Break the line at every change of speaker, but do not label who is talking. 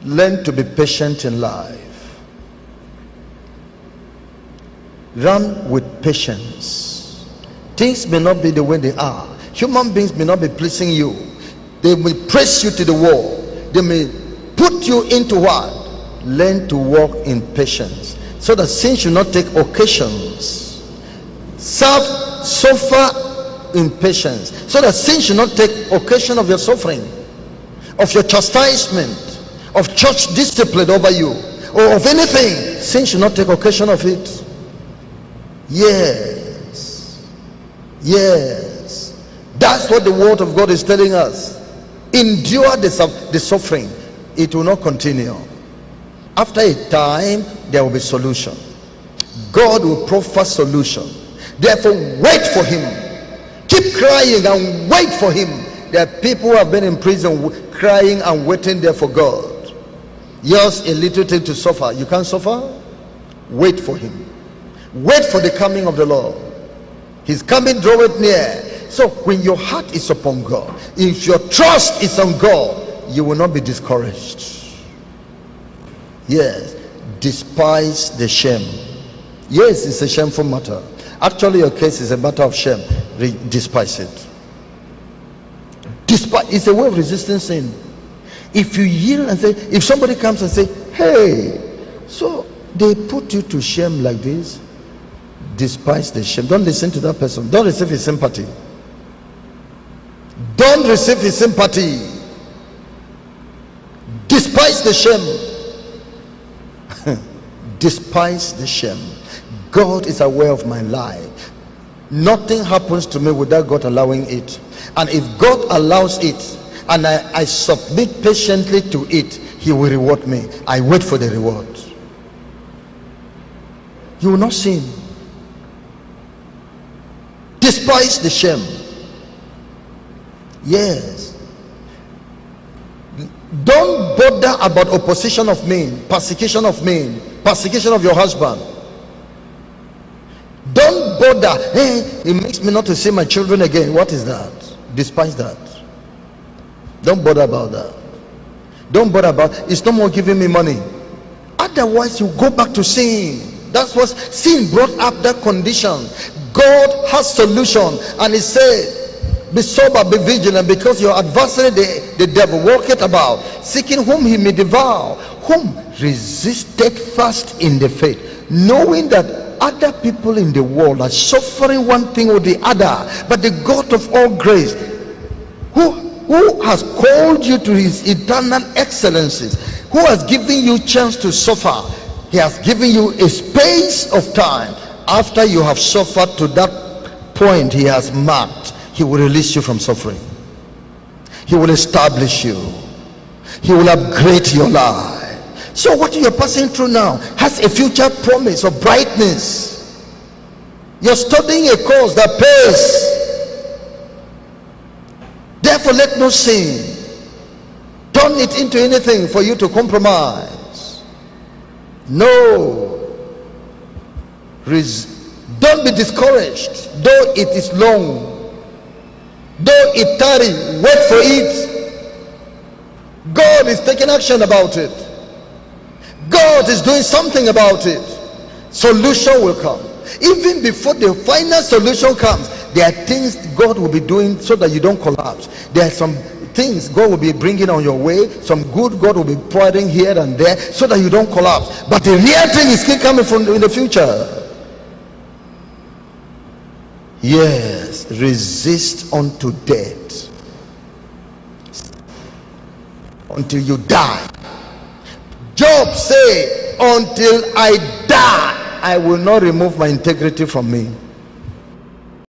Learn to be patient in life. Run with patience. Things may not be the way they are. Human beings may not be pleasing you. They may press you to the wall. They may put you into what? Learn to walk in patience, so that sin should not take occasions. Suffer in patience, so that sin should not take occasion of your suffering, of your chastisement, of church discipline over you, or of anything. Sin should not take occasion of it. Yes, that's what the word of God is telling us. Endure the suffering. It will not continue. After a time, there will be solution. God will proffer solution. Therefore, wait for him. Keep crying and wait for him. There are people who have been in prison crying and waiting there for God. Just a little thing to suffer. You can't suffer? Wait for him. Wait for the coming of the Lord. His coming draweth near. So when your heart is upon God, if your trust is on God, you will not be discouraged. Yes, despise the shame. Yes, it's a shameful matter. Actually, your case is a matter of shame. Despise it. It's a way of resisting sin. If you yield and say, if somebody comes and say, hey, so they put you to shame like this, despise the shame. Don't listen to that person. Don't receive his sympathy. Don't receive his sympathy. Despise the shame. Despise the shame. God is aware of my life. Nothing happens to me without God allowing it. And if God allows it and I submit patiently to it, he will reward me. I wait for the reward. You will not sin. Despise the shame. Yes. Don't bother about opposition of men, persecution of men, persecution of your husband. Don't bother. Hey, it makes me not to see my children again. What is that? Despise that. Don't bother about that. Don't bother about it's no more giving me money. Otherwise you go back to sin. That's what sin brought up, that condition. God has solution, and he said, be sober, be vigilant, because your adversary the devil walketh about, seeking whom he may devour. Whom? Resist steadfast in the faith, knowing that other people in the world are suffering one thing or the other, but the God of all grace, who has called you to his eternal excellencies, who has given you chance to suffer, he has given you a space of time. After you have suffered to that point he has marked, he will release you from suffering. He will establish you. He will upgrade your life. So what you're passing through now has a future promise of brightness. You're studying a course that pays. Therefore, let no sin turn it into anything for you to compromise. No. Don't be discouraged, though it is long. Though it tarry, wait for it. God is taking action about it. God is doing something about it. Solution will come. Even before the final solution comes, there are things God will be doing so that you don't collapse. There are some things God will be bringing on your way. Some good God will be pouring here and there so that you don't collapse. But the real thing is still coming from in the future. Yes, resist unto death, until you die. Job said, until I die, I will not remove my integrity from me.